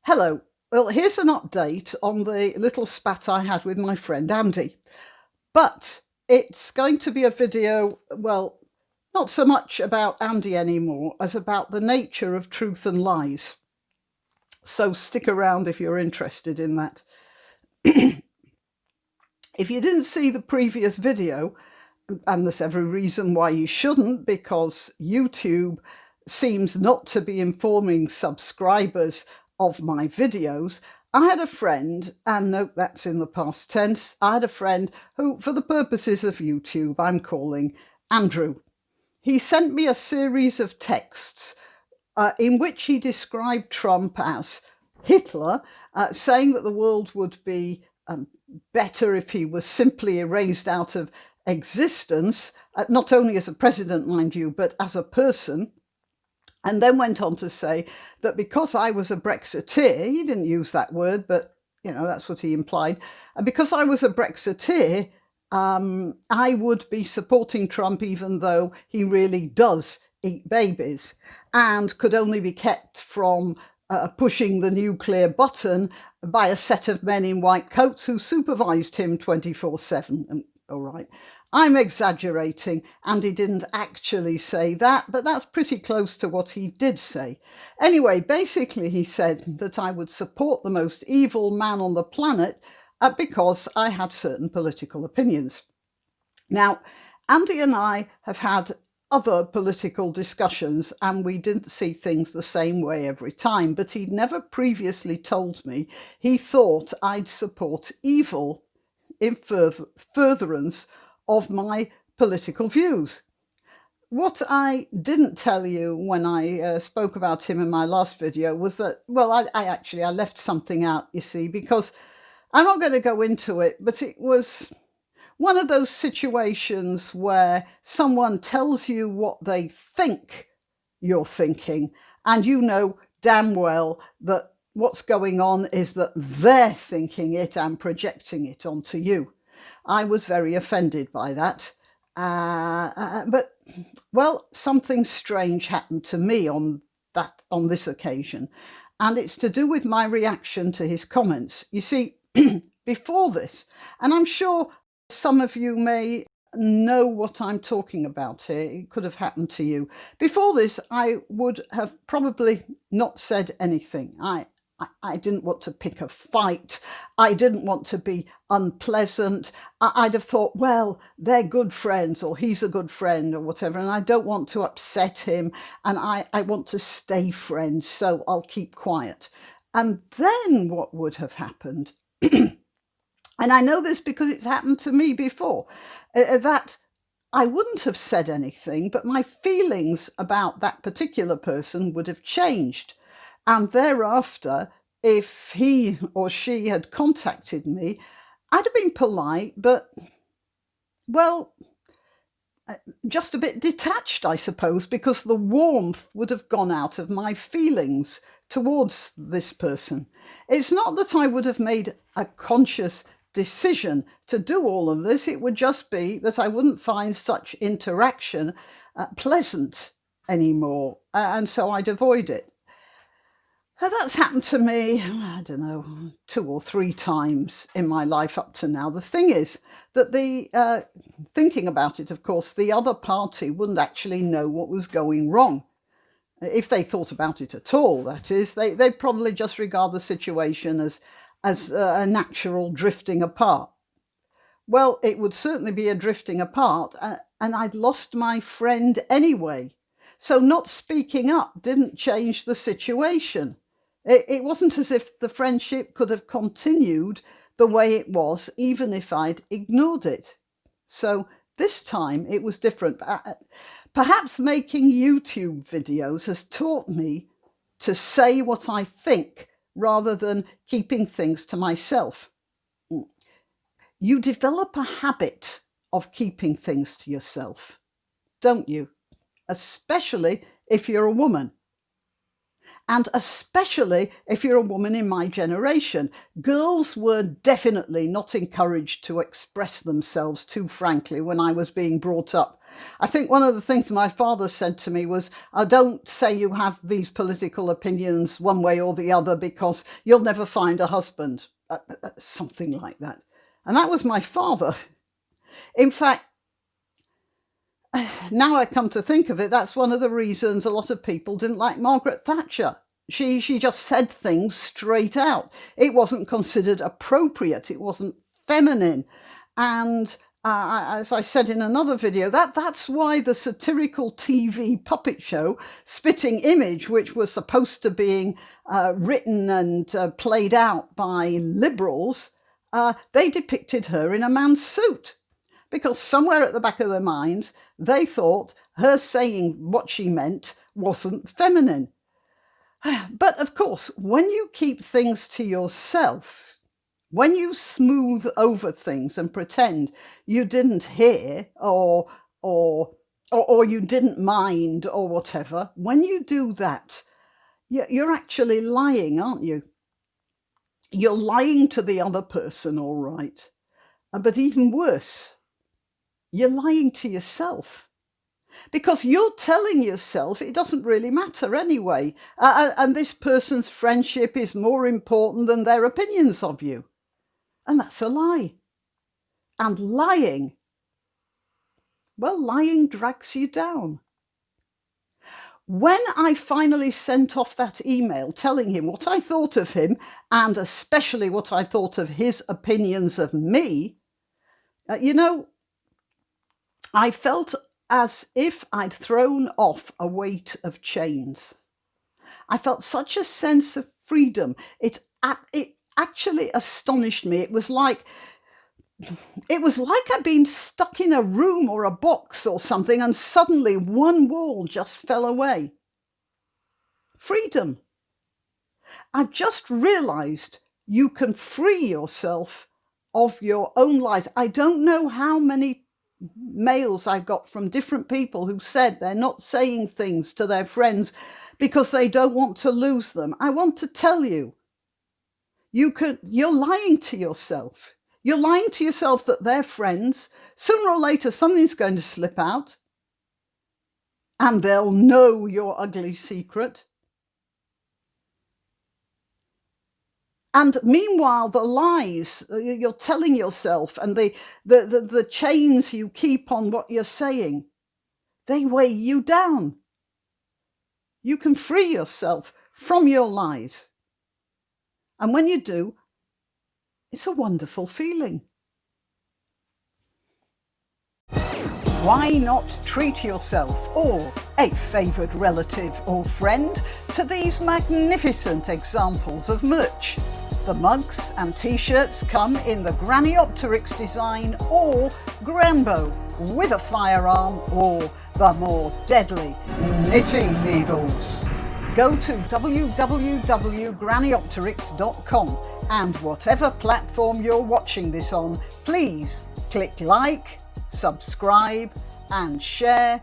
Hello. Well, here's an update on the little spat I had with my friend Andy. But it's going to be a video, well, not so much about Andy anymore as about the nature of truth and lies. So stick around if you're interested in that. If you didn't see the previous video, and there's every reason why you shouldn't, because YouTube seems not to be informing subscribers of my videos. I had a friend, and note that's in the past tense, I had a friend who, for the purposes of YouTube, I'm calling Andrew. He sent me a series of texts in which he described Trump as Hitler, saying that the world would be better if he was simply erased out of existence, not only as a president, mind you, but as a person. And then went on to say that because I was a Brexiteer, he didn't use that word, but that's what he implied. And because I was a Brexiteer, I would be supporting Trump even though he really does eat babies and could only be kept from pushing the nuclear button by a set of men in white coats who supervised him 24/7. All right, I'm exaggerating, and he didn't actually say that, but that's pretty close to what he did say. Anyway, basically he said that I would support the most evil man on the planet because I had certain political opinions. Now, Andy and I have had other political discussions, and we didn't see things the same way every time, but he'd never previously told me he thought I'd support evil in furtherance of my political views. What I didn't tell you when I spoke about him in my last video was that, well, I left something out, you see, because I'm not going to go into it, but it was one of those situations where someone tells you what they think you're thinking, and you know damn well that what's going on is that they're thinking it and projecting it onto you. I was very offended by that. But, well, something strange happened to me on this occasion, and it's to do with my reaction to his comments. You see, before this, and I'm sure some of you may know what I'm talking about here. It could have happened to you. Before this, I would have probably not said anything. I didn't want to pick a fight. I didn't want to be unpleasant. I'd have thought, well, they're good friends, or he's a good friend, or whatever, and I don't want to upset him, and I want to stay friends, so I'll keep quiet. And then what would have happened, and I know this because it's happened to me before, that I wouldn't have said anything, but my feelings about that particular person would have changed. And thereafter, if he or she had contacted me, I'd have been polite, but, well, just a bit detached, I suppose, because the warmth would have gone out of my feelings towards this person. It's not that I would have made a conscious decision to do all of this. It would just be that I wouldn't find such interaction pleasant anymore, and so I'd avoid it. That's happened to me, I don't know, 2 or 3 times in my life up to now. The thing is that thinking about it, of course, the other party wouldn't actually know what was going wrong. If they thought about it at all, that is, they'd probably just regard the situation as a natural drifting apart. Well, it would certainly be a drifting apart, and I'd lost my friend anyway. So not speaking up didn't change the situation. It wasn't as if the friendship could have continued the way it was, even if I'd ignored it. So this time it was different. Perhaps making YouTube videos has taught me to say what I think rather than keeping things to myself. You develop a habit of keeping things to yourself, don't you? Especially if you're a woman. And especially if you're a woman in my generation. Girls were definitely not encouraged to express themselves too frankly when I was being brought up. I think one of the things my father said to me was, don't say you have these political opinions one way or the other because you'll never find a husband. Something like that. And that was my father. In fact, now I come to think of it, that's one of the reasons a lot of people didn't like Margaret Thatcher. She just said things straight out. It wasn't considered appropriate. It wasn't feminine. And as I said in another video, that's why the satirical TV puppet show Spitting Image, which was supposed to be written and played out by liberals, they depicted her in a man's suit. Because somewhere at the back of their minds, they thought her saying what she meant wasn't feminine. But of course, when you keep things to yourself, when you smooth over things and pretend you didn't hear or you didn't mind or whatever, when you do that, you're actually lying, aren't you? You're lying to the other person, all right. But even worse, you're lying to yourself. Because you're telling yourself it doesn't really matter anyway, and this person's friendship is more important than their opinions of you. And that's a lie. And lying, well, lying drags you down. When I finally sent off that email telling him what I thought of him, and especially what I thought of his opinions of me, I felt as if I'd thrown off a weight of chains. I felt such a sense of freedom. It actually astonished me. It was like I'd been stuck in a room or a box or something, and suddenly one wall just fell away. Freedom. I've just realized you can free yourself of your own lies. I don't know how many mails I got from different people who said they're not saying things to their friends because they don't want to lose them. I want to tell you, you're lying to yourself. You're lying to yourself that they're friends. Sooner or later, something's going to slip out and they'll know your ugly secret. And meanwhile, the lies you're telling yourself and the chains you keep on what you're saying, they weigh you down. You can free yourself from your lies. And when you do, it's a wonderful feeling. Why not treat yourself or a favoured relative or friend to these magnificent examples of merch? The mugs and t-shirts come in the Graniopteryx design or Grambo with a firearm or the more deadly knitting needles. Go to www.graniopteryx.com and whatever platform you're watching this on, please click like, subscribe and share.